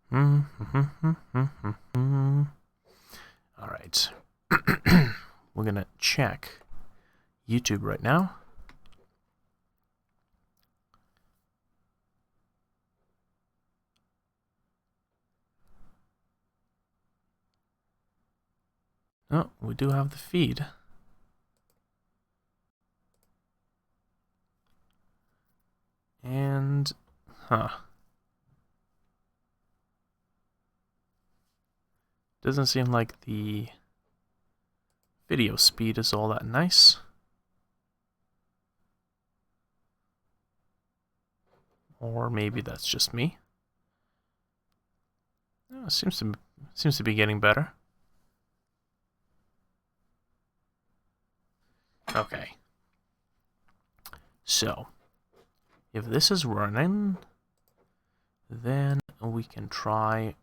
All right. We're going to check YouTube right now. Oh, we do have the feed. And, doesn't seem like the video speed is all that nice. Or maybe that's just me. Oh, seems to be getting better. Okay. So, if this is running, then we can try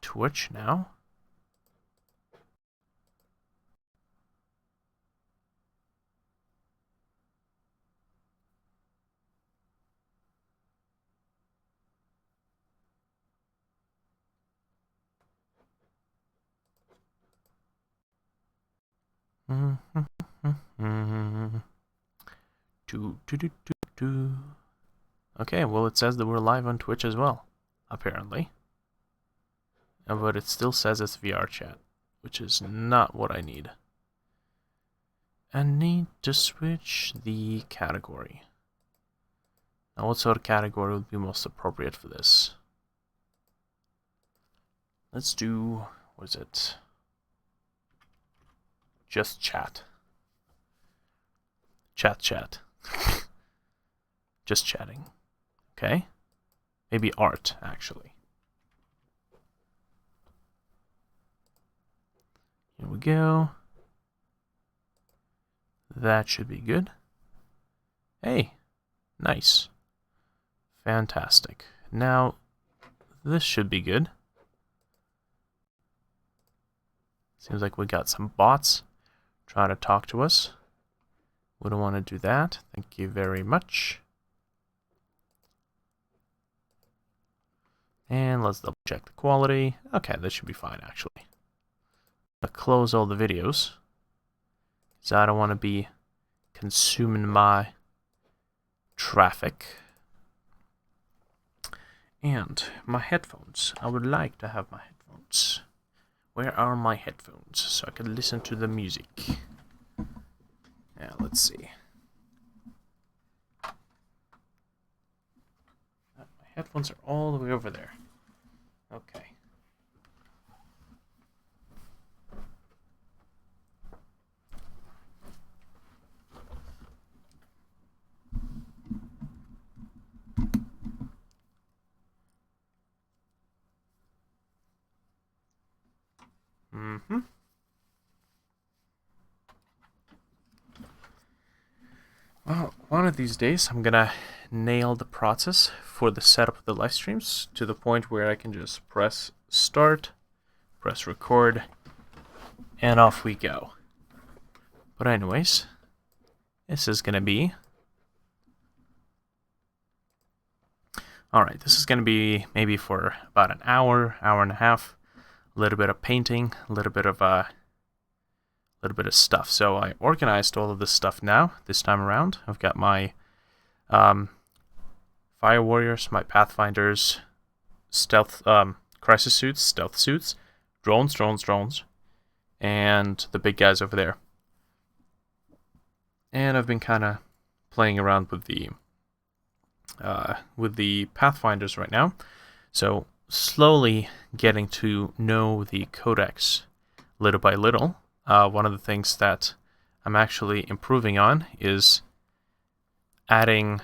Twitch now. Okay, well, it says that we're live on Twitch as well, apparently. But it still says it's VR chat, which is not what I need. I need to switch the category. Now, what sort of category would be most appropriate for this? Let's do, what is it? Just chat. Chat. Just chatting. Okay. Maybe art, actually. Here we go. That should be good. Hey, nice. Fantastic. Now, this should be good. Seems like we got some bots trying to talk to us. We don't want to do that. Thank you very much. And let's double check the quality. Okay, this should be fine, actually. I'll close all the videos, because I don't want to be consuming my traffic. And my headphones. I would like to have my headphones. Where are my headphones? So I can listen to the music. Yeah, let's see. My headphones are all the way over there. Okay. Well, one of these days I'm gonna nail the process for the setup of the live streams to the point where I can just press start, press record, and off we go. But anyways, this is gonna be... Alright, this is gonna be maybe for about an hour, hour and a half. A little bit of painting, a little bit of stuff. So I organized all of this stuff now, this time around. I've got my Fire Warriors, my Pathfinders, stealth crisis suits, stealth suits, drones, and the big guys over there. And I've been kind of playing around with the Pathfinders right now. So slowly getting to know the codex little by little. One of the things that I'm actually improving on is adding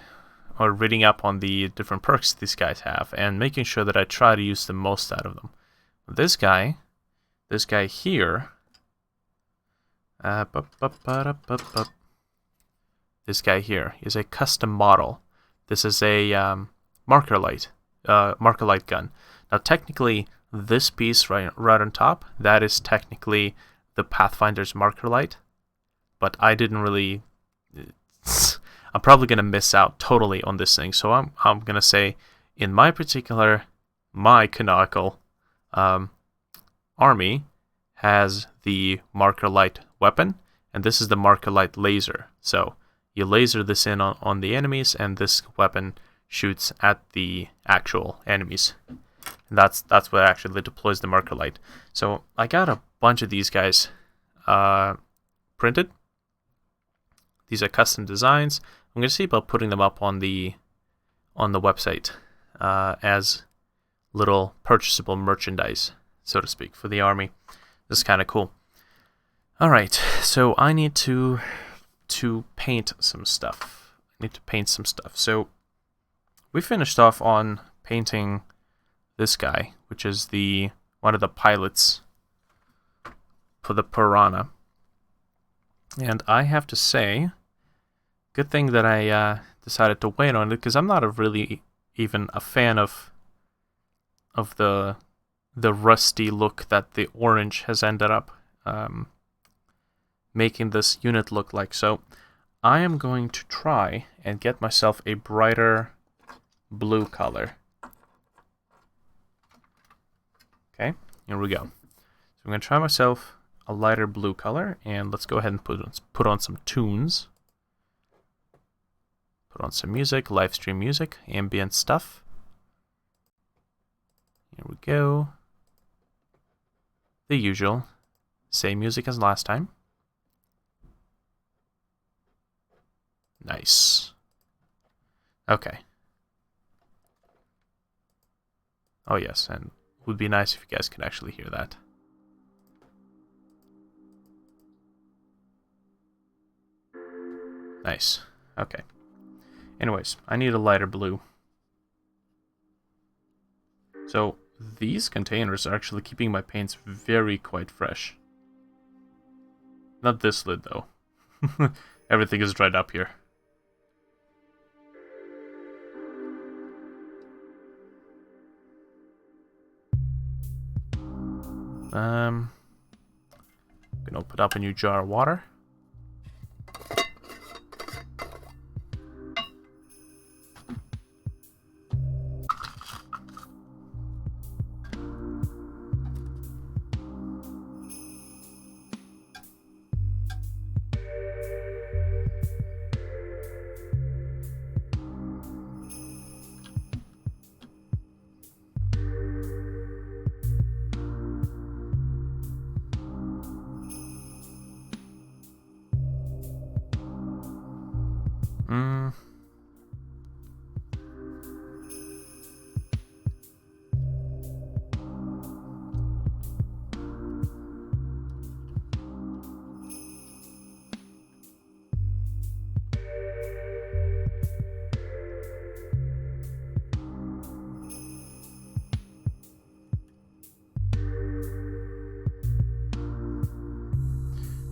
or reading up on the different perks these guys have and making sure that I try to use the most out of them. This guy here, this guy here is a custom model. This is a marker light gun. Now, technically, this piece right on top, that is technically the Pathfinder's marker light, but I didn't really... I'm probably going to miss out totally on this thing, so I'm going to say, in my particular my canonical army has the marker light weapon, and this is the marker light laser. So you laser this in on the enemies, and this weapon shoots at the actual enemies. And that's what actually deploys the marker light. So I got a bunch of these guys printed. These are custom designs. I'm going to see about putting them up on the website as little purchasable merchandise, so to speak, for the army. This is kind of cool. All right, so I need to paint some stuff. So we finished off on painting this guy, which is one of the pilots for the Piranha. And I have to say, good thing that I decided to wait on it, because I'm not really even a fan of the rusty look that the orange has ended up making this unit look like. So I am going to try and get myself a brighter blue color. Okay, here we go. So I'm going to try myself a lighter blue color, and let's go ahead and put on some tunes. Put on some music, live stream music, ambient stuff. Here we go. The usual. Same music as last time. Nice. Okay. Oh yes, and it would be nice if you guys could actually hear that. Nice. Okay. Anyways, I need a lighter blue. So these containers are actually keeping my paints quite fresh. Not this lid though. Everything is dried up here. I'm gonna open up a new jar of water.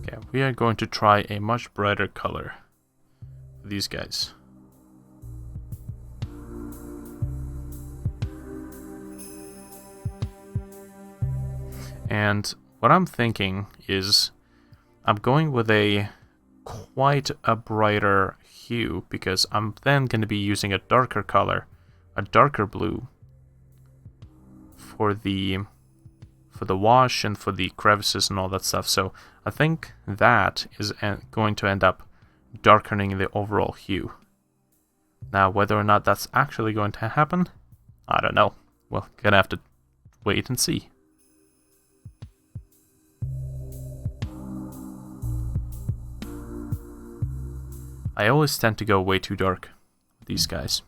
Okay, we are going to try a much brighter color for these guys. And what I'm thinking is I'm going with quite a brighter hue, because I'm then going to be using a darker color, a darker blue, for the wash and for the crevices and all that stuff. So I think that is going to end up darkening the overall hue. Now, whether or not that's actually going to happen, I don't know. We're gonna have to wait and see. I always tend to go way too dark with these guys.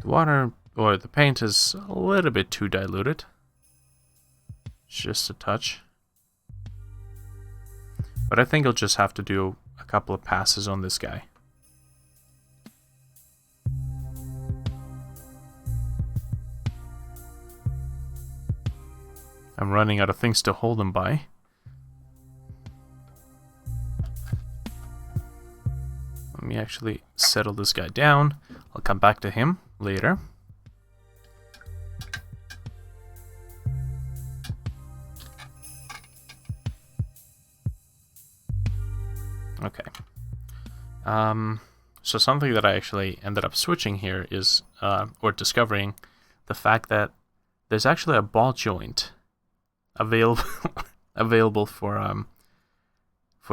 The water, or the paint, is a little bit too diluted. Just a touch. But I think I'll just have to do a couple of passes on this guy. I'm running out of things to hold them by. Let me actually settle this guy down. I'll come back to him later. Okay. So something that I actually ended up switching here is, or discovering, the fact that there's actually a ball joint available for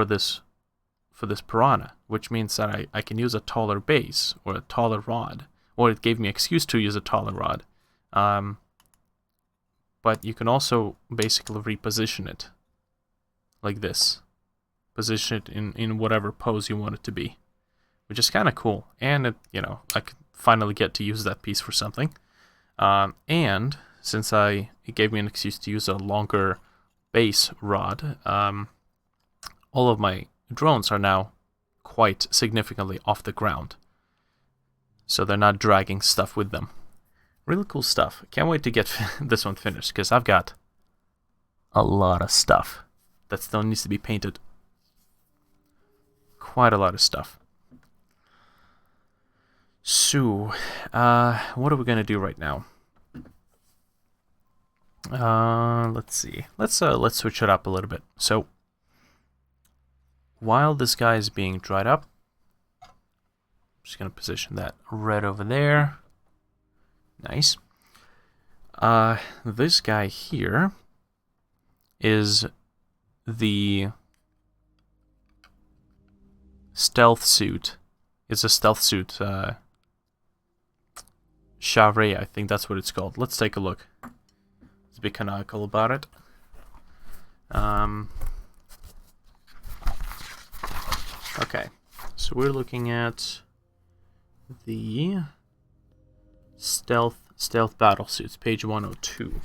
this piranha, which means that I can use a taller base or a taller rod, or it gave me an excuse to use a taller rod. But you can also basically reposition it like this. Position it in whatever pose you want it to be, which is kind of cool. And I could finally get to use that piece for something. And since it gave me an excuse to use a longer base rod, all of my drones are now quite significantly off the ground, so they're not dragging stuff with them. Really cool stuff. Can't wait to get this one finished, because I've got a lot of stuff that still needs to be painted. Quite a lot of stuff. So, what are we gonna do right now? Let's see. Let's switch it up a little bit. So, while this guy is being dried up, I'm just gonna position that right over there. Nice. This guy here is the stealth suit. It's a stealth suit. Chavray, I think that's what it's called. Let's take a look. Let's be canonical about it. Okay, so we're looking at the stealth battle suits, page 102.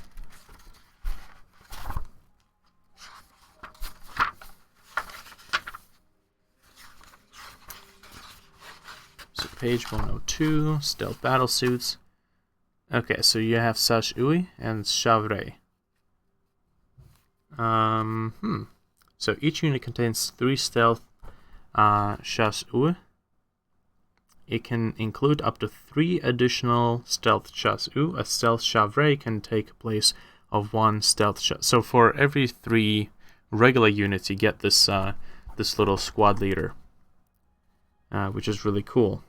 So page 102, stealth battle suits. Okay, so you have Sash Ui and Chavray. So each unit contains 3 stealth Chasse Ui. It can include up to 3 additional stealth Chasse Ui. A stealth Chavray can take place of 1 stealth Chasse. So for every 3 regular units, you get this this little squad leader, which is really cool.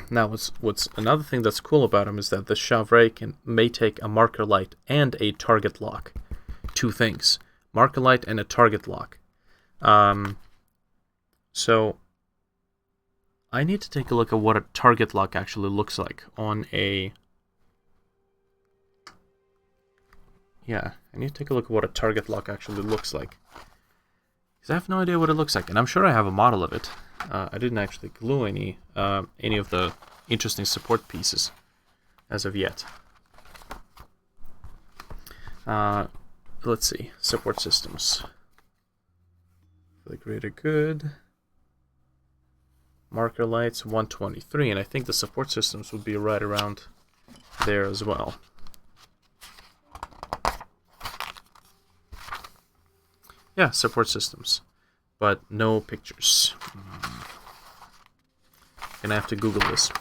Now, what's another thing that's cool about him is that the Chavray may take a marker light and a target lock. 2 things: marker light and a target lock. So I need to take a look at what a target lock actually looks like on a... Yeah, I need to take a look at what a target lock actually looks like, because I have no idea what it looks like, and I'm sure I have a model of it. I didn't actually glue any of the interesting support pieces as of yet. Let's see, support systems. For the greater good. Marker lights 123, and I think the support systems would be right around there as well. Yeah, support systems, but no pictures. Gonna have to Google this.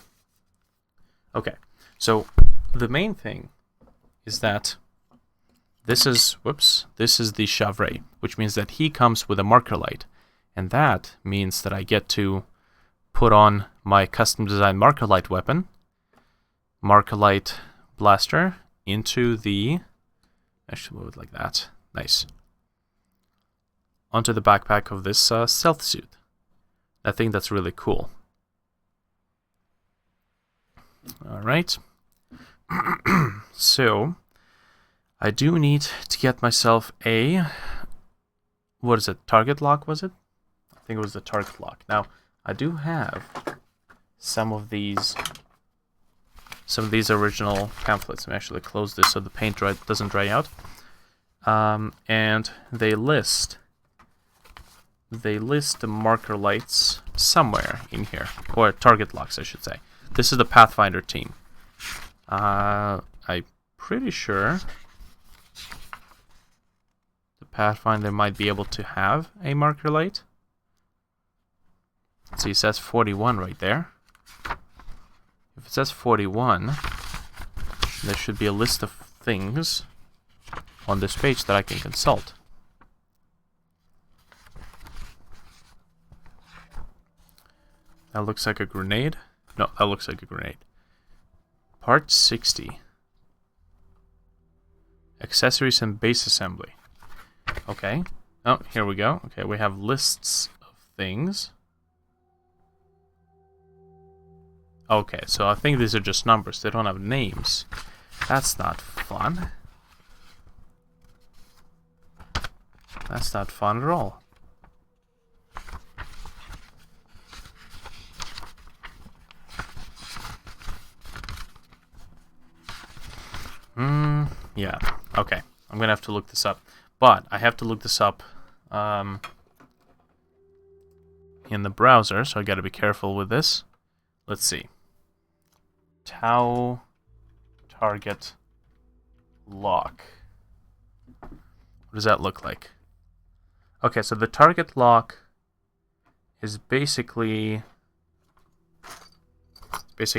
Okay, so the main thing is that this is the Chavray, which means that he comes with a marker light, and that means that I get to put on my custom designed marker light weapon, marker light blaster, into the... I should move it like that. Nice. Onto the backpack of this stealth suit. I think that's really cool. Alright. So, I do need to get myself a... What is it? Target lock, was it? I think it was the target lock. Now, I do have some of these original pamphlets. Let me actually close this so the paint doesn't dry out. And they list the marker lights somewhere in here, or target locks, I should say. This is the Pathfinder team. I'm pretty sure Pathfinder might be able to have a marker light. See, it says 41 right there. If it says 41, there should be a list of things on this page that I can consult. That looks like a grenade. No, that looks like a grenade. Part 60. Accessories and base assembly. Okay. Oh, here we go. Okay, we have lists of things. Okay, so I think these are just numbers. They don't have names. That's not fun. That's not fun at all. Yeah. Okay. I'm gonna have to look this up. But I have to look this up in the browser, so I gotta be careful with this. Let's see. Tau target lock. What does that look like? Okay, so the target lock is basically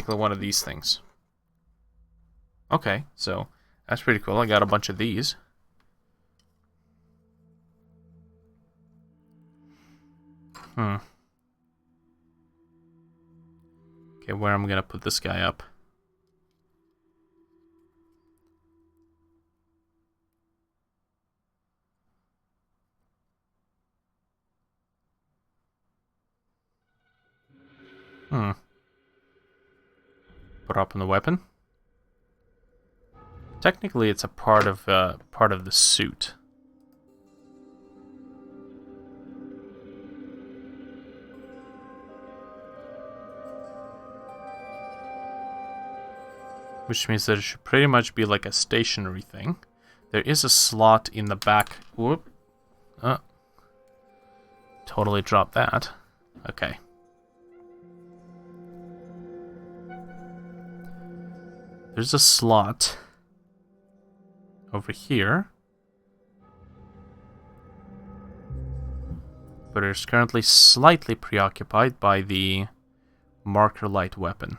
one of these things. Okay, so that's pretty cool. I got a bunch of these. Okay, where am I gonna put this guy up? Put up on the weapon. Technically, it's a part of the suit. Which means that it should pretty much be like a stationary thing. There is a slot in the back. Whoop. Totally dropped that. Okay. There's a slot over here. But it's currently slightly preoccupied by the marker light weapon.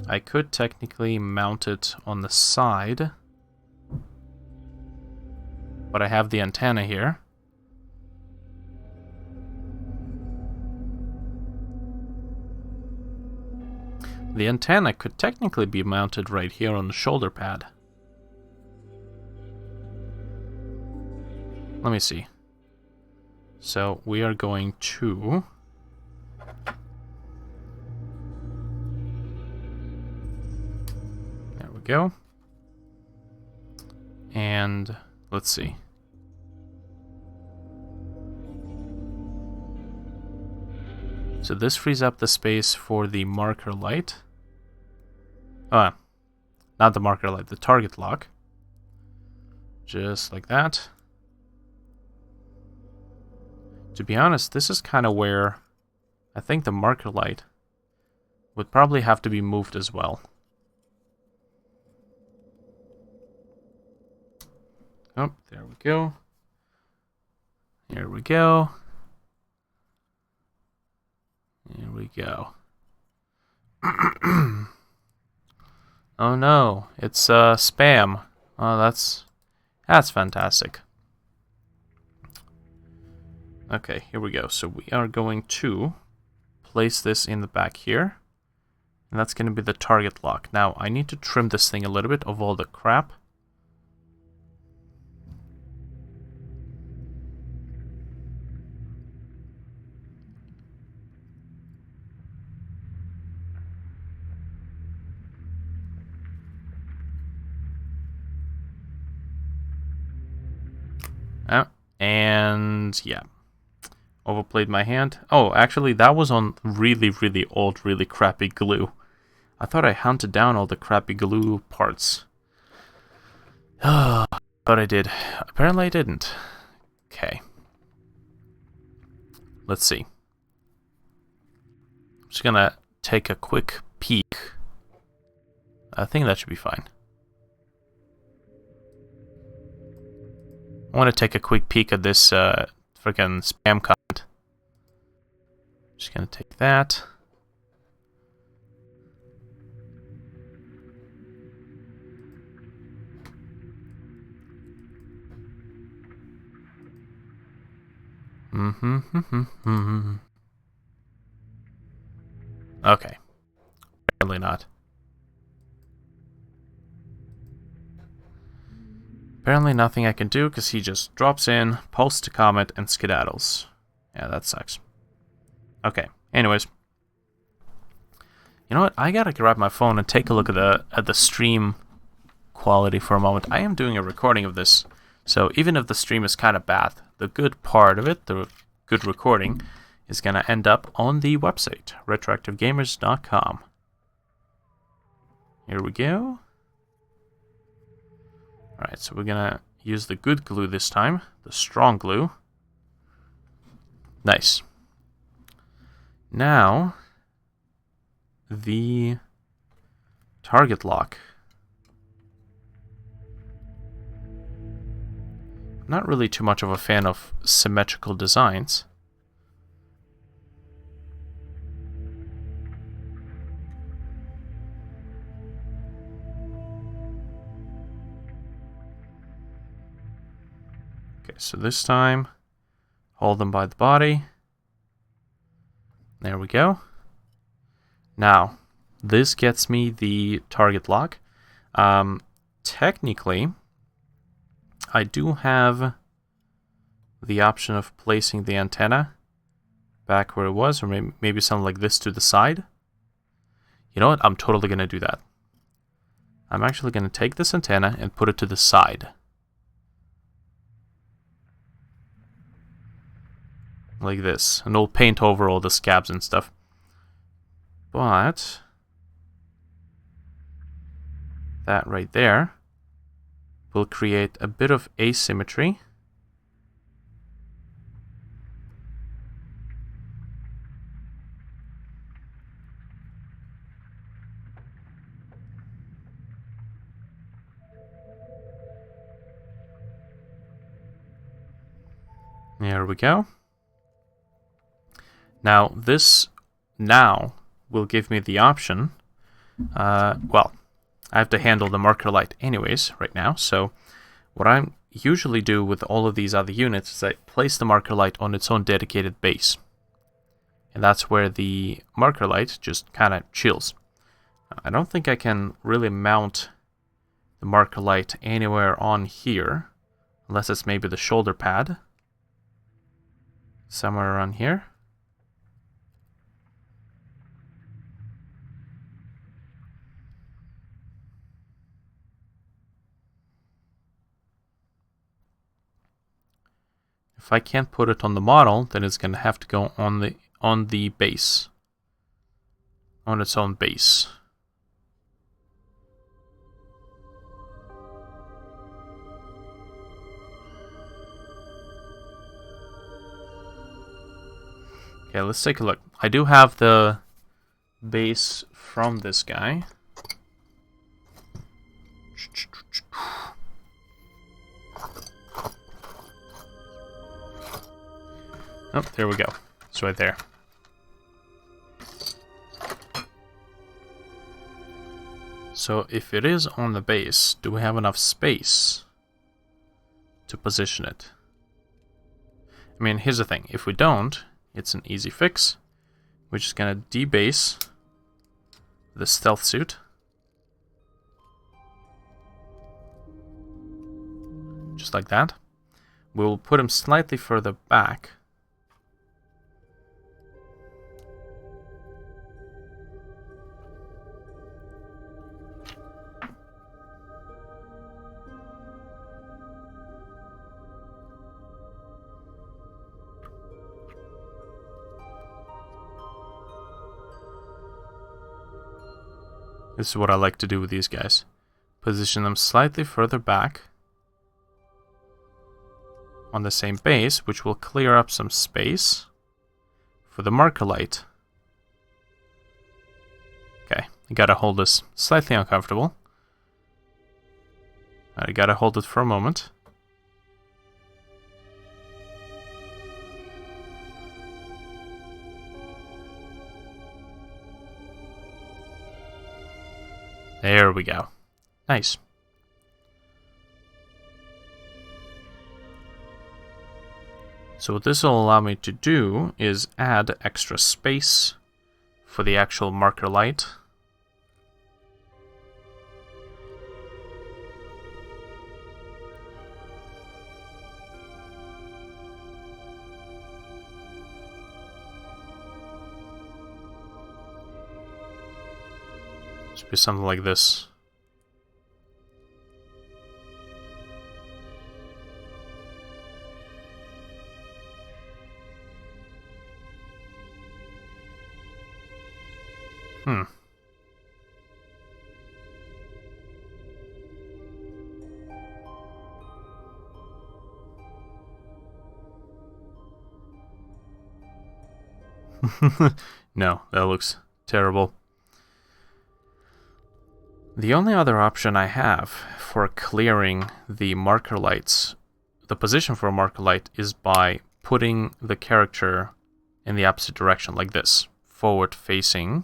I could technically mount it on the side, but I have the antenna here. The antenna could technically be mounted right here on the shoulder pad. Let me see. So we are going to... There we go. And let's see. So this frees up the space for the marker light. Not the marker light, the target lock. Just like that. To be honest, this is kind of where I think the marker light would probably have to be moved as well. Oh, there we go. Here we go. Here we go. Oh no, it's spam. Oh, that's fantastic. Okay, here we go. So we are going to place this in the back here. And that's going to be the target lock. Now, I need to trim this thing a little bit of all the crap. And yeah, overplayed my hand. Oh, actually, that was on really, really old, really crappy glue. I thought I hunted down all the crappy glue parts. But I did. Apparently I didn't. Okay. Let's see. I'm just gonna take a quick peek. I think that should be fine. want to take a quick peek at this freaking spam comment. Just gonna take that. Okay. Apparently not. Apparently nothing I can do because he just drops in, posts a comment, and skedaddles. Yeah, that sucks. Okay, anyways. You know what? I gotta grab my phone and take a look at the stream quality for a moment. I am doing a recording of this, so even if the stream is kind of bad, the good part of it, the good recording, is gonna end up on the website, retroactivegamers.com. Here we go. Alright, so we're gonna use the good glue this time, the strong glue. Nice. Now, the target lock. Not really too much of a fan of symmetrical designs. Okay, so this time, hold them by the body. There we go. Now, this gets me the target lock. Technically, I do have the option of placing the antenna back where it was, or maybe something like this to the side. You know what? I'm totally going to do that. I'm actually going to take this antenna and put it to the side. Like this. And it'll paint over all the scabs and stuff. But that right there will create a bit of asymmetry. There we go. Now this will give me the option. Well, I have to handle the marker light anyways right now, so what I usually do with all of these other units is I place the marker light on its own dedicated base. And that's where the marker light just kind of chills. I don't think I can really mount the marker light anywhere on here, unless it's maybe the shoulder pad. Somewhere around here. If I can't put it on the model, then it's going to have to go on the base. On its own base. Okay, let's take a look. I do have the base from this guy. Oh, there we go. It's right there. So if it is on the base, do we have enough space to position it? I mean, here's the thing. If we don't, it's an easy fix. We're just gonna debase the stealth suit. Just like that. We'll put him slightly further back. This is what I like to do with these guys. Position them slightly further back on the same base, which will clear up some space for the marker light. Okay, I gotta hold this slightly uncomfortable. I gotta hold it for a moment. There we go. Nice. So what this will allow me to do is add extra space for the actual marker light. Should be something like this. No, that looks terrible. The only other option I have for clearing the marker lights, the position for a marker light, is by putting the character in the opposite direction, like this, forward facing,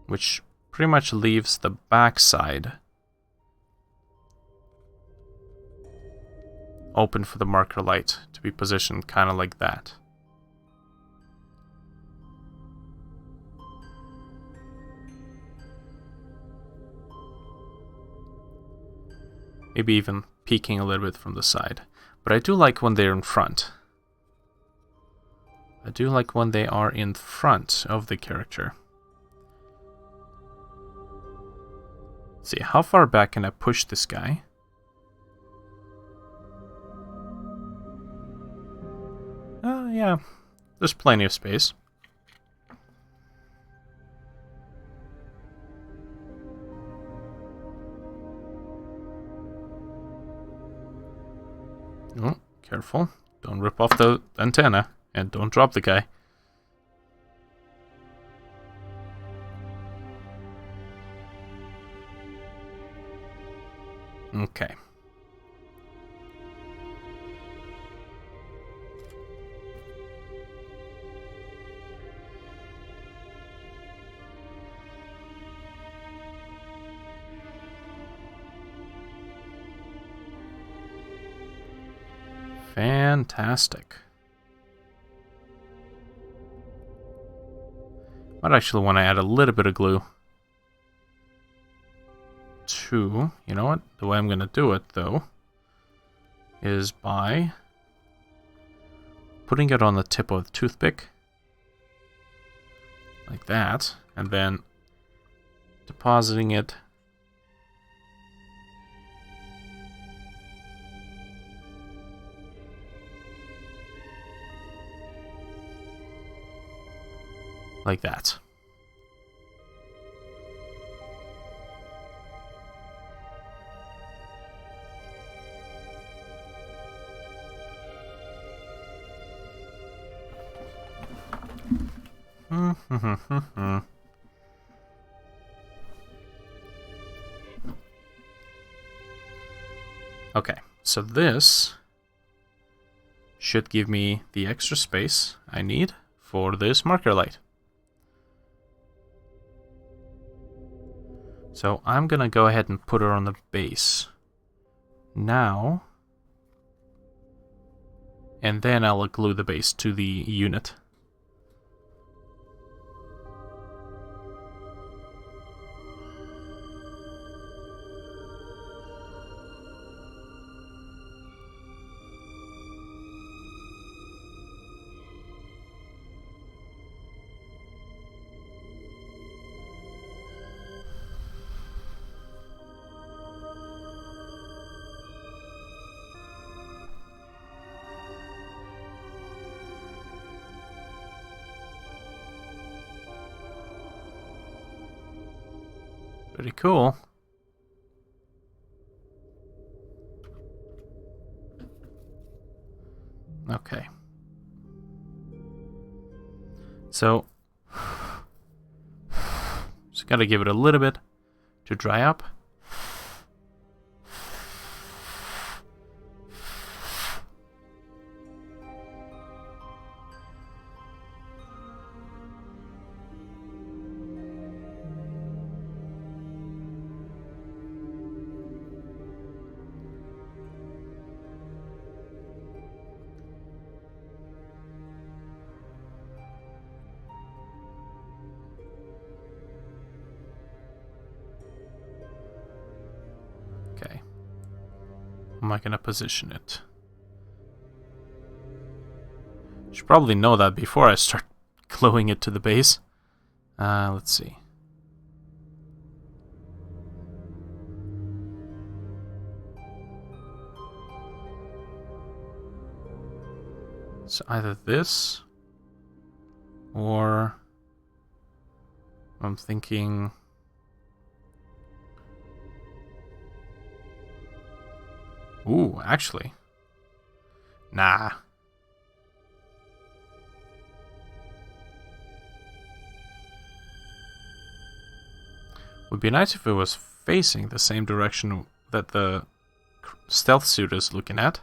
which pretty much leaves the backside open for the marker light to be positioned kind of like that. Maybe even peeking a little bit from the side. But I do like when they're in front. I do like when they are in front of the character. Let's see, how far back can I push this guy? Yeah, there's plenty of space. Oh, careful. Don't rip off the antenna. And don't drop the guy. Okay. Fantastic. Might actually want to add a little bit of glue to, you know what? The way I'm going to do it, though, is by putting it on the tip of the toothpick, like that, and then depositing it like that. Okay, so this should give me the extra space I need for this marker light. So I'm gonna go ahead and put her on the base now, and then I'll glue the base to the unit. Pretty cool. Okay. So, just gotta give it a little bit to dry up. am I going to position it? Should probably know that before I start gluing it to the base. Let's see. It's either this or I'm thinking ooh, actually. Nah. Would be nice if it was facing the same direction that the stealth suit is looking at.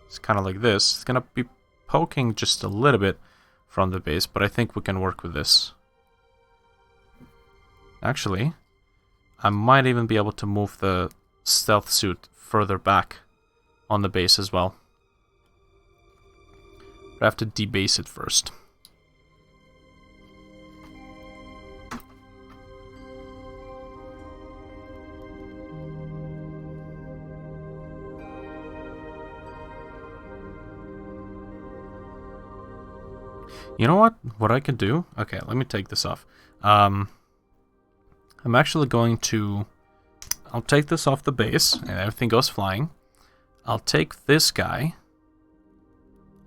It's kind of like this. It's going to be poking just a little bit from the base, but I think we can work with this. Actually, I might even be able to move the stealth suit further back on the base as well. But I have to debase it first. You know what? What I could do? Okay, let me take this off. I'm actually going to... I'll take this off the base, and everything goes flying. I'll take this guy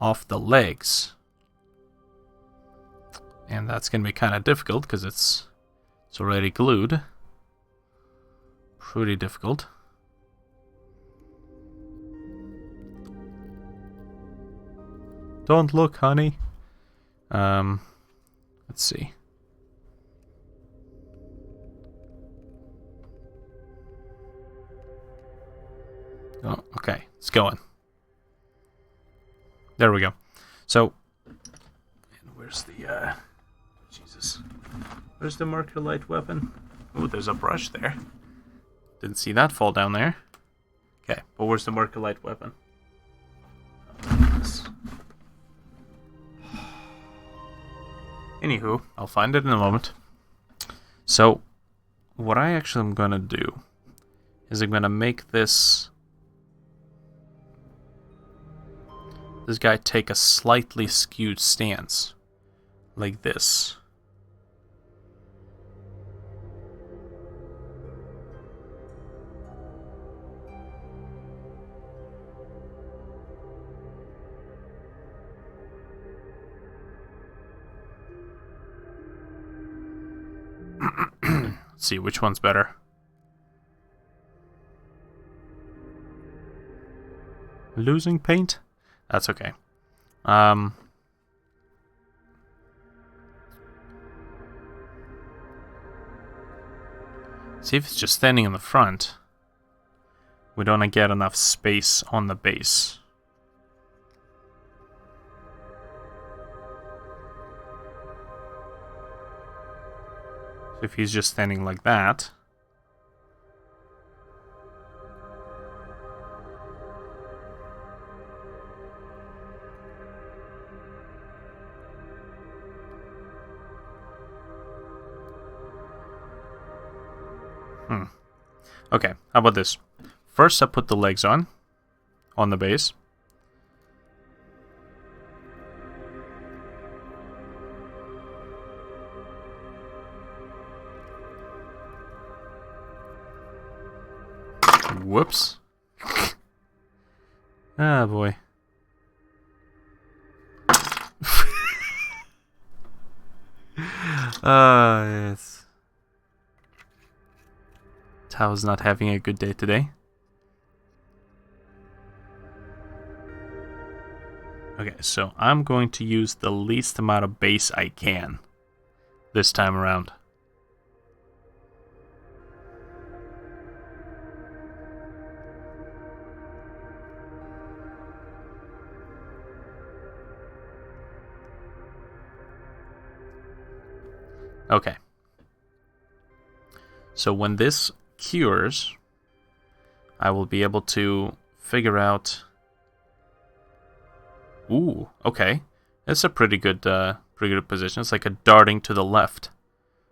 off the legs. And that's going to be kind of difficult, because it's already glued. Pretty difficult. Don't look, honey. Let's see. Oh, okay, it's going. There we go. So, and where's the, Jesus. Where's the marker light weapon? Oh, there's a brush there. Didn't see that fall down there. Okay, but where's the marker light weapon? Oh, anywho, I'll find it in a moment. So, what I actually am going to do is I'm going to make this guy take a slightly skewed stance. Like this. Let's see which one's better. Losing paint? That's okay. See if it's just standing in the front. We don't get enough space on the base. If he's just standing like that. Okay, how about this? First I put the legs on the base. Whoops. Ah, boy. Yes. Tao's not having a good day today. Okay, so I'm going to use the least amount of base I can this time around. Okay. So when this cures, I will be able to figure out... Ooh, okay. That's a pretty good position. It's like a darting to the left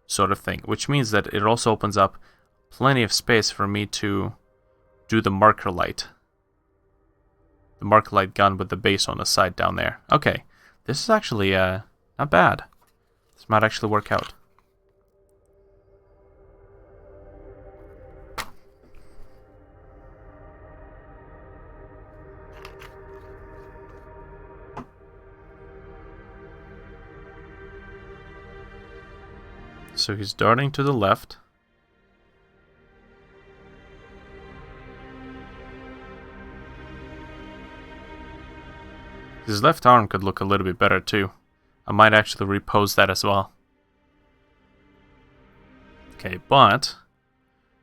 sort of thing, which means that it also opens up plenty of space for me to do the marker light. The marker light gun with the base on the side down there. Okay, this is actually not bad. This might actually work out. So he's darting to the left. His left arm could look a little bit better too. I might actually repose that as well. Okay, but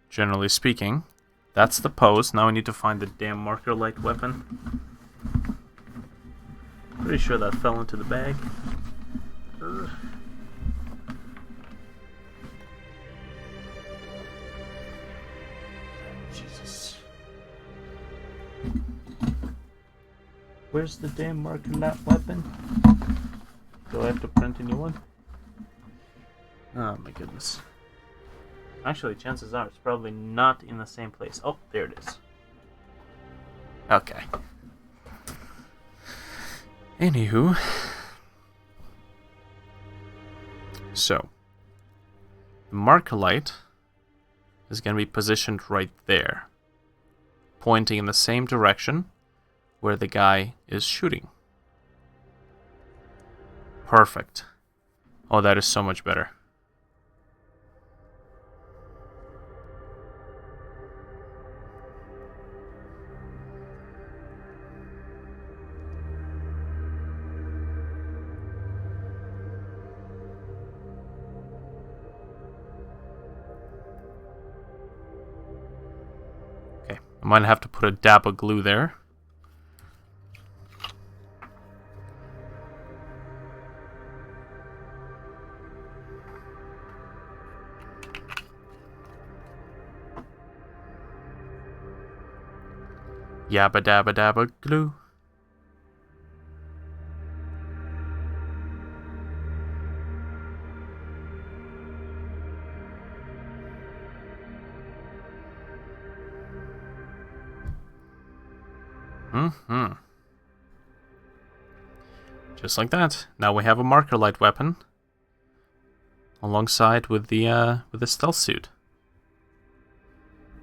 generally speaking, that's the pose. Now we need to find the damn marker light weapon. Pretty sure that fell into the bag. Ugh. Jesus. Where's the damn marker light weapon? Do I have to print a new one? Oh my goodness. Actually, chances are it's probably not in the same place. Oh, there it is. Okay. Anywho. So, the marker light is going to be positioned right there, pointing in the same direction where the guy is shooting. Perfect. Oh, that is so much better. Okay, I might have to put a dab of glue there. Yabba dabba dabba glue. Just like that. Now we have a marker light weapon alongside with the stealth suit.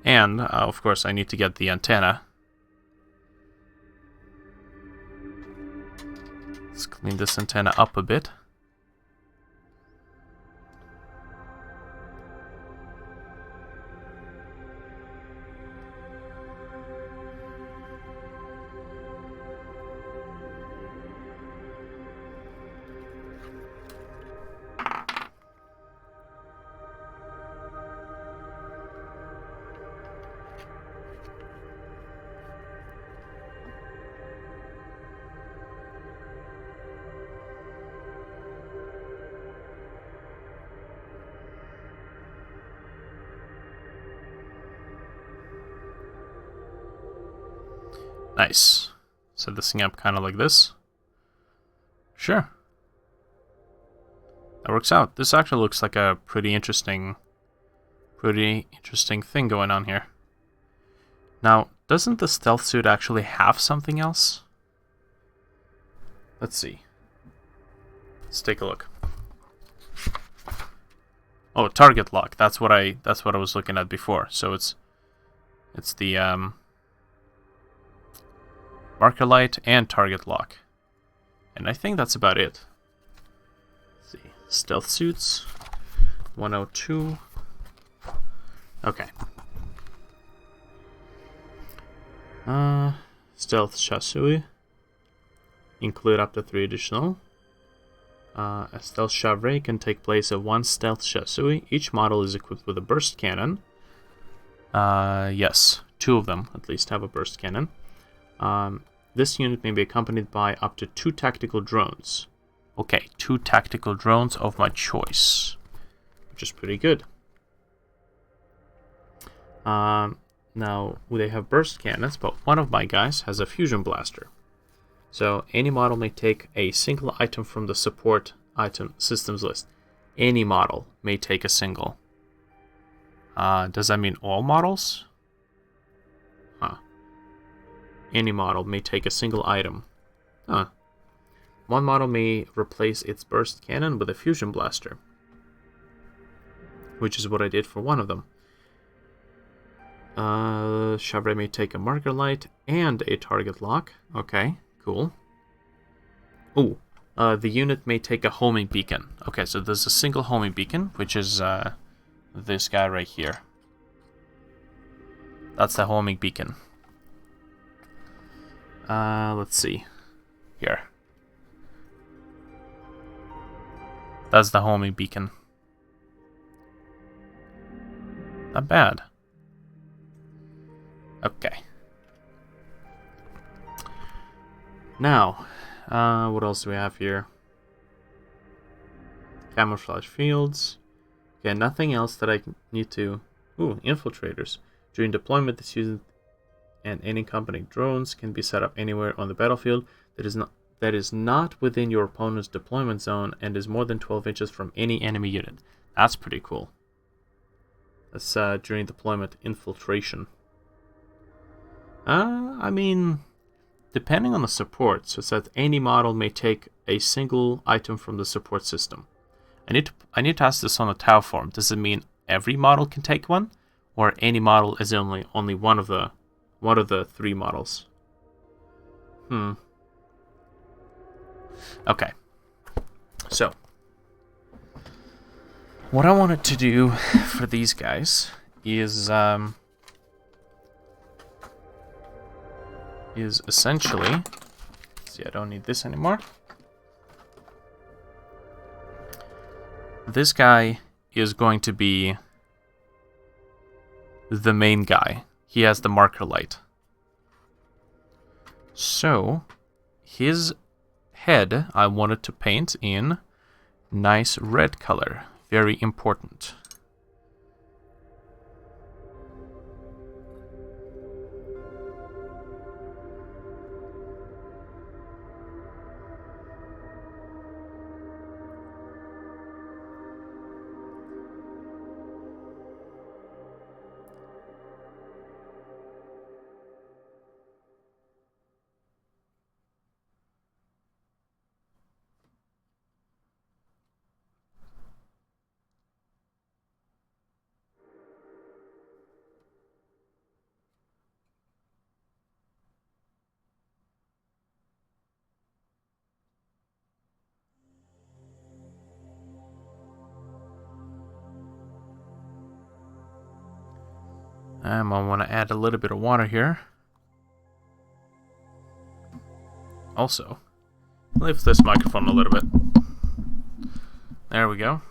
And of course I need to get the antenna. Let's clean this antenna up a bit. Nice. Set this thing up kind of like this. Sure. That works out. This actually looks like a pretty interesting thing going on here. Now, doesn't the stealth suit actually have something else? Let's see. Let's take a look. Oh, target lock. That's what I was looking at before. So it's the marker light and target lock. And I think that's about it. Let's see. Stealth suits 102. Okay. Stealth chassis. Include up to 3 additional. A stealth chevre can take place of 1 stealth chassis. Each model is equipped with a burst cannon. Yes, 2 of them at least have a burst cannon. This unit may be accompanied by up to 2 tactical drones. Okay, 2 tactical drones of my choice, which is pretty good. Now, they have burst cannons, but one of my guys has a fusion blaster. So, any model may take a single item from the support item systems list. Any model may take a single. Does that mean all models? any model may take a single item. Huh. One model may replace its burst cannon with a fusion blaster, which is what I did for one of them. Chavre may take a marker light and a target lock. Okay, cool. Ooh, the unit may take a homing beacon. Okay, so there's a single homing beacon, which is this guy right here. That's the homing beacon. Let's see. Here. That's the homing beacon. Not bad. Okay. Now, what else do we have here? Camouflage fields. Okay, nothing else that I need to... Ooh, infiltrators. During deployment, this unit and any accompanying drones can be set up anywhere on the battlefield that is not within your opponent's deployment zone and is more than 12 inches from any enemy unit. That's pretty cool. That's during deployment infiltration. I mean, depending on the support, so it says any model may take a single item from the support system. I need to ask this on the Tau form. Does it mean every model can take one, or any model is only one of the three models? Okay. So, what I wanted to do for these guys is essentially... See, I don't need this anymore. This guy is going to be the main guy. He has the marker light. So, his head I wanted to paint in nice red color. Very important. I want to add a little bit of water here. Also, lift this microphone a little bit. There we go.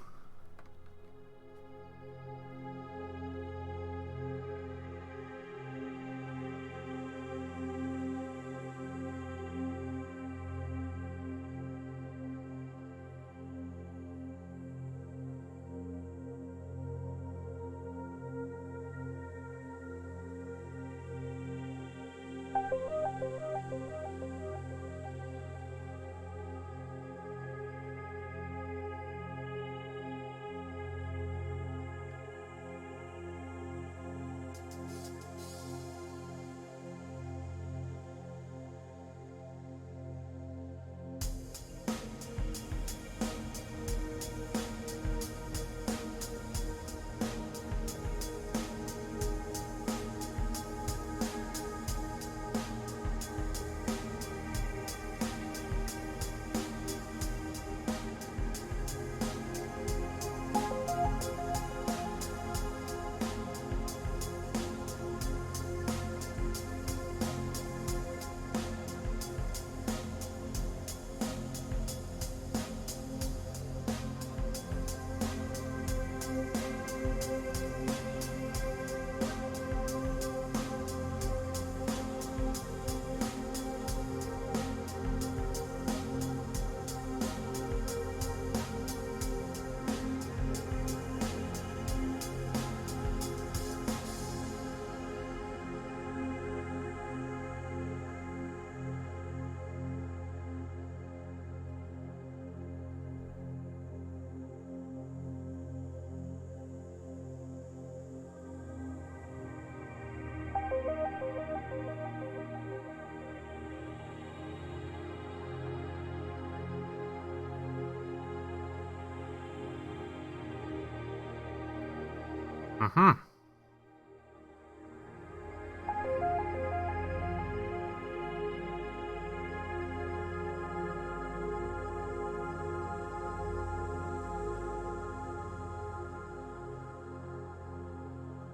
Mm-hmm.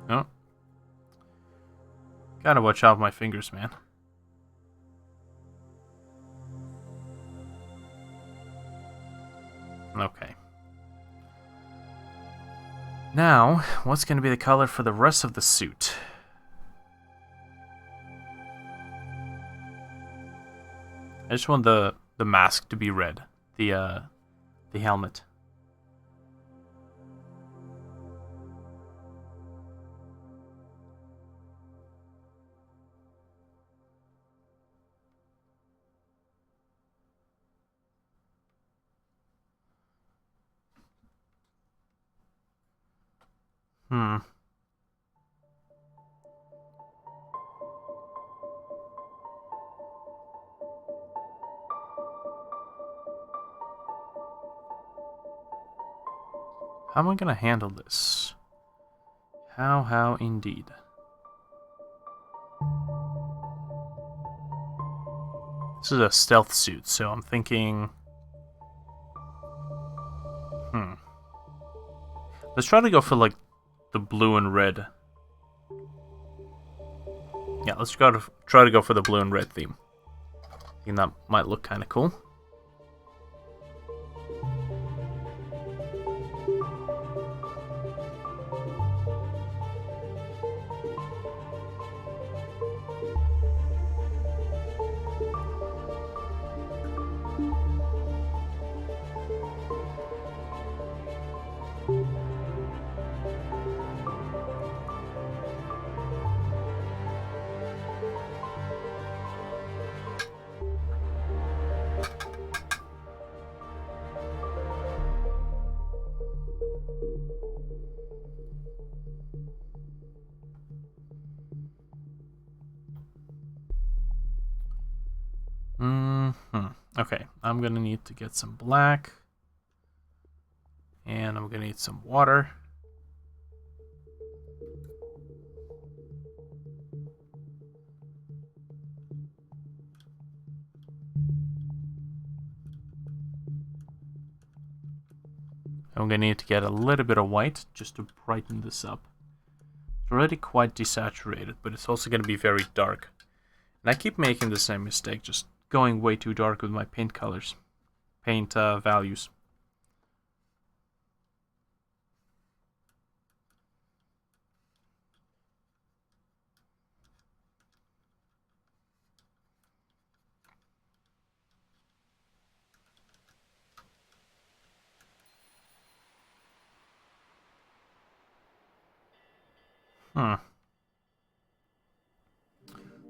Oh. Gotta watch out with my fingers, man. Okay. Now, what's going to be the color for the rest of the suit? I just want the mask to be red. The helmet. Hmm. How am I going to handle this? How indeed. This is a stealth suit, so I'm thinking... Let's try to go for, like, the blue and red. Yeah, let's try to go for the blue and red theme. I think that might look kind of cool. Okay, I'm gonna need to get some black. And I'm gonna need some water. I'm gonna need to get a little bit of white just to brighten this up. It's already quite desaturated, but it's also gonna be very dark. And I keep making the same mistake, just going way too dark with my paint colors. Paint values.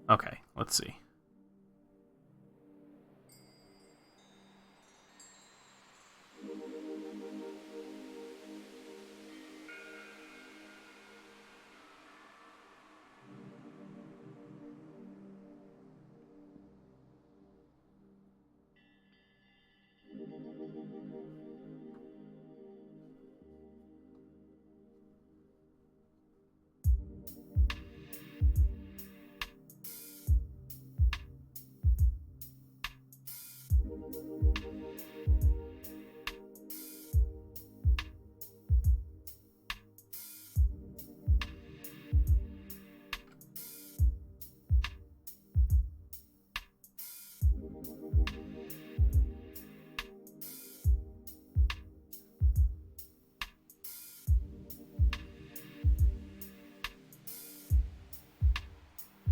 Okay, let's see.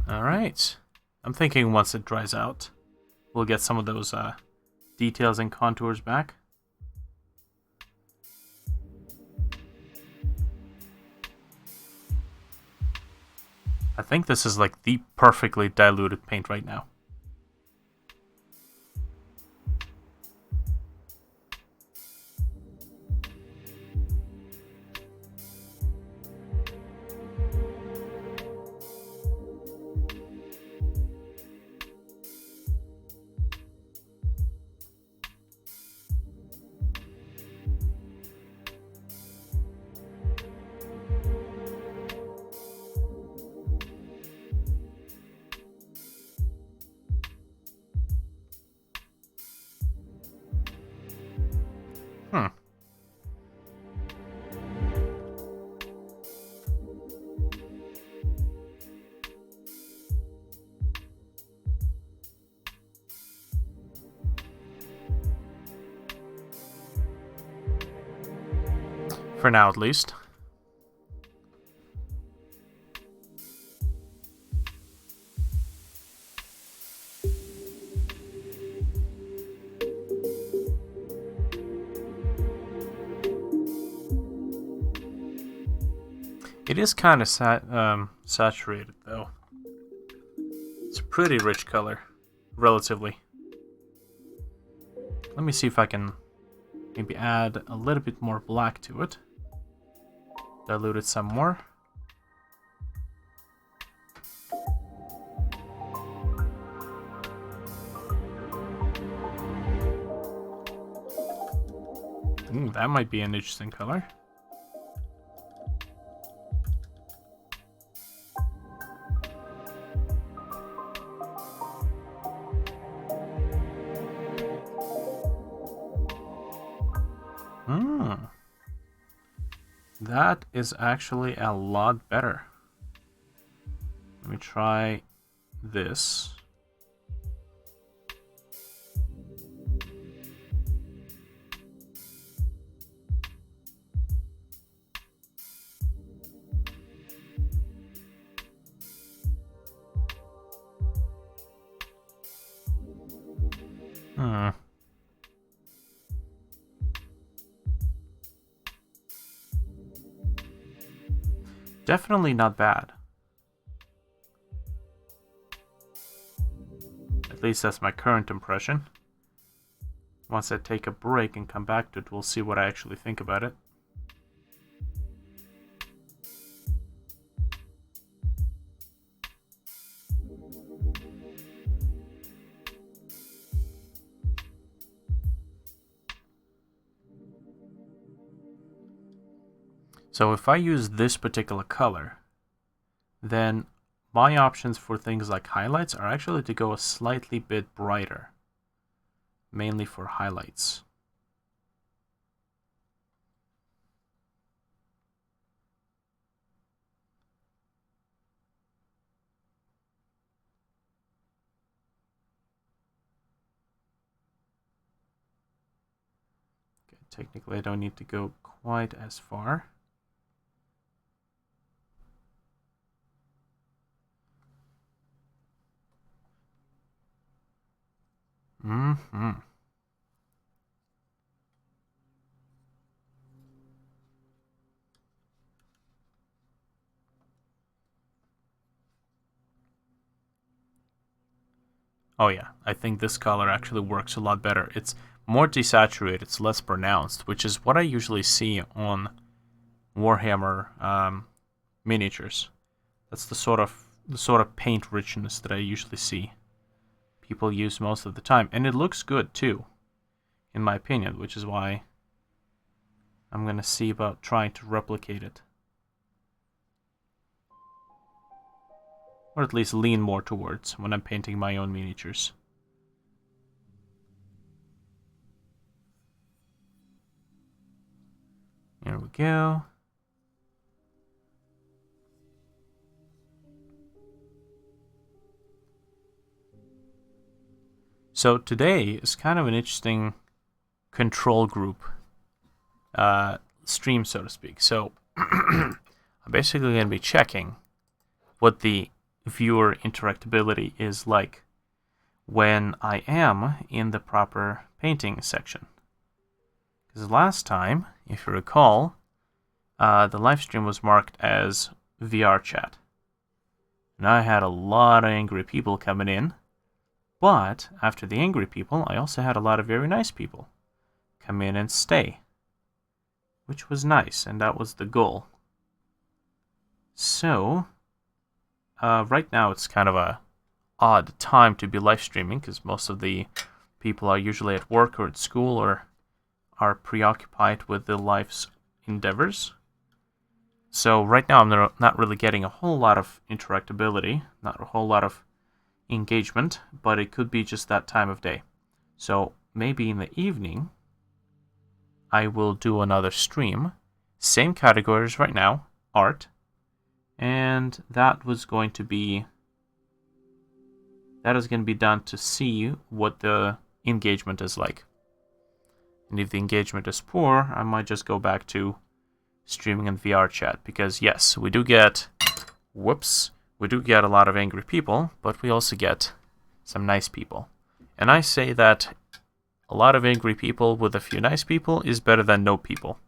Alright. I'm thinking once it dries out, we'll get some of those details and contours back. I think this is like the perfectly diluted paint right now. Hmm. For now, at least. It is kind of saturated, though. It's a pretty rich color, relatively. Let me see if I can maybe add a little bit more black to it. Dilute it some more. Ooh, that might be an interesting color. That is actually a lot better. Let me try this. Definitely not bad. At least that's my current impression. Once I take a break and come back to it, we'll see what I actually think about it. So if I use this particular color, then my options for things like highlights are actually to go a slightly bit brighter, mainly for highlights. Okay, technically I don't need to go quite as far. Oh yeah, I think this color actually works a lot better. It's more desaturated, it's less pronounced, which is what I usually see on Warhammer miniatures. That's the sort of paint richness that I usually see people use most of the time, and it looks good too, in my opinion, which is why I'm gonna see about trying to replicate it, or at least lean more towards when I'm painting my own miniatures. There we go. So today is kind of an interesting control group stream, so to speak. So I'm basically going to be checking what the viewer interactability is like when I am in the proper painting section. Because last time, if you recall, the live stream was marked as VR chat. And I had a lot of angry people coming in. But after the angry people, I also had a lot of very nice people come in and stay, which was nice, and that was the goal. So, right now it's kind of a odd time to be live streaming because most of the people are usually at work or at school or are preoccupied with their life's endeavors. So right now I'm not really getting a whole lot of interactability, not a whole lot of engagement, but it could be just that time of day. So maybe in the evening I will do another stream. Same categories right now, art. And that is going to be done to see what the engagement is like. And if the engagement is poor, I might just go back to streaming in VR chat. Because yes, we do get a lot of angry people, but we also get some nice people. And I say that a lot of angry people with a few nice people is better than no people.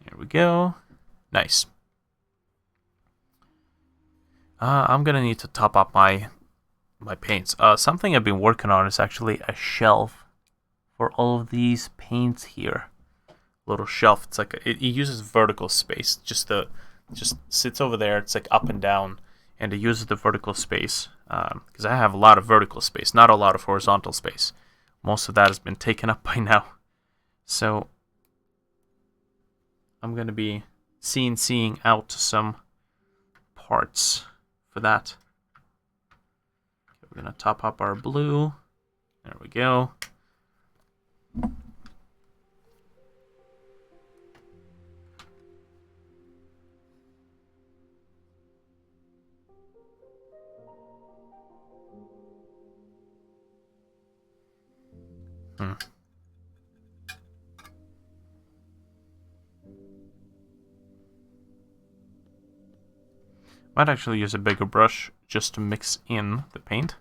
Here we go. Nice. I'm gonna need to top up my paints. Something I've been working on is actually a shelf for all of these paints here. Little shelf. It's like it uses vertical space. Just sits over there. It's like up and down, and it uses the vertical space because I have a lot of vertical space, not a lot of horizontal space. Most of that has been taken up by now. So I'm gonna be CNCing out some parts for that. Okay, we're gonna top up our blue. There we go. Might actually use a bigger brush just to mix in the paint.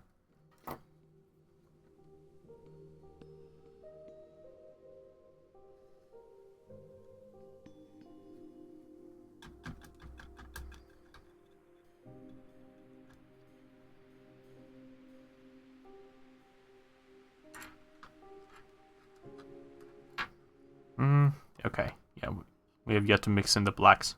Okay, yeah, we have yet to mix in the blacks.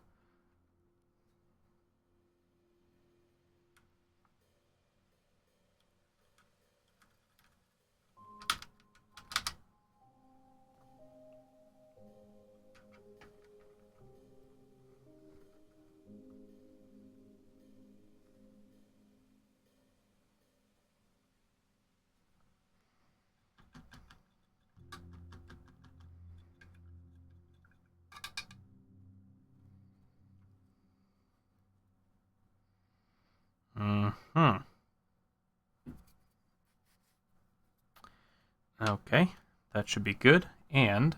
Okay, that should be good. And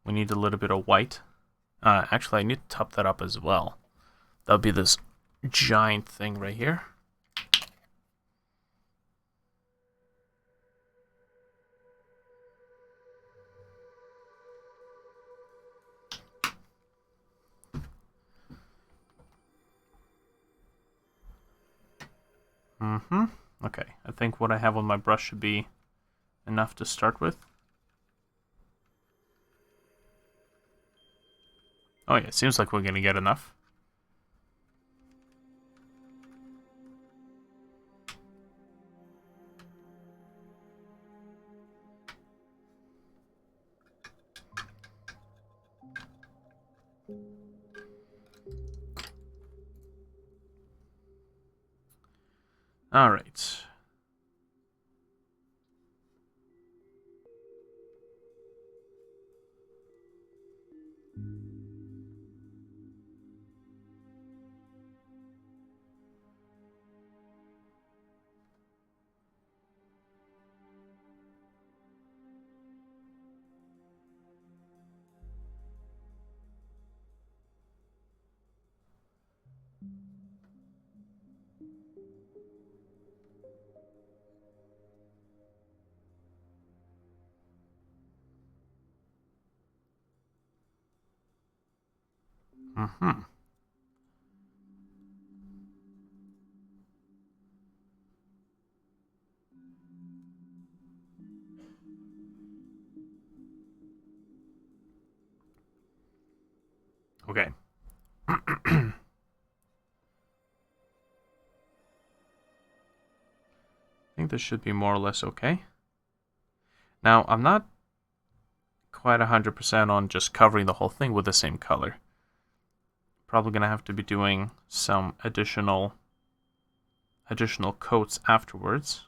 we need a little bit of white. Actually, I need to top that up as well. That'll be this giant thing right here. Okay, I think what I have on my brush should be enough to start with. Oh yeah, it seems like we're gonna get enough. All right. Okay. I think this should be more or less okay. Now, I'm not quite 100% on just covering the whole thing with the same color. Probably gonna have to be doing some additional coats afterwards.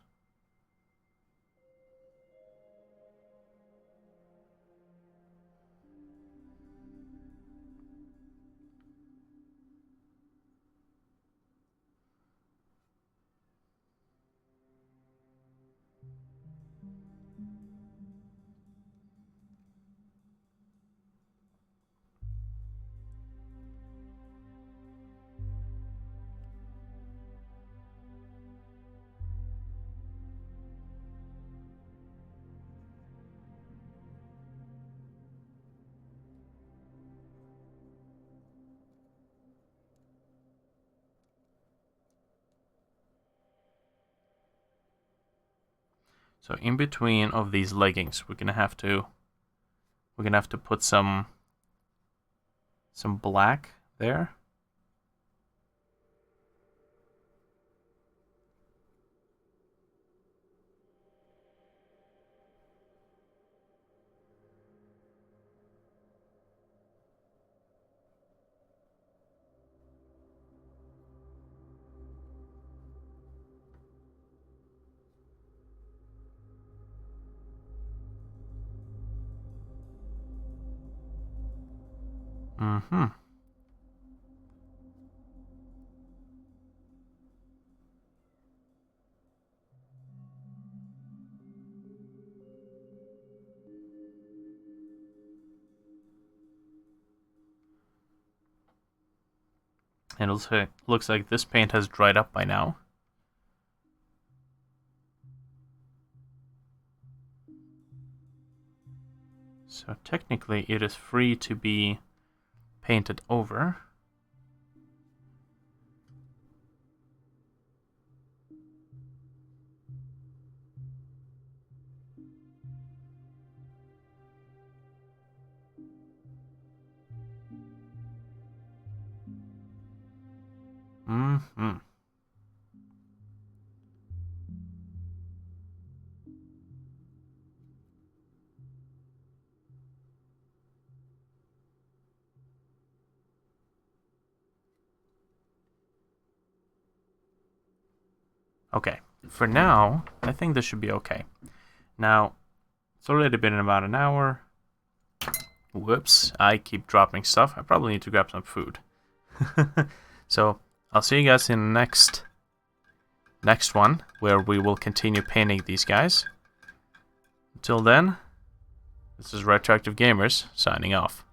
So in between of these leggings, we're gonna have to put some black there. Mm-hmm. And it looks like this paint has dried up by now. So technically it is free to be painted over. Mm-hmm. Okay, for now, I think this should be okay. Now, it's already been about an hour. Whoops, I keep dropping stuff. I probably need to grab some food. So, I'll see you guys in the next one, where we will continue painting these guys. Until then, this is Retroactive Gamers, signing off.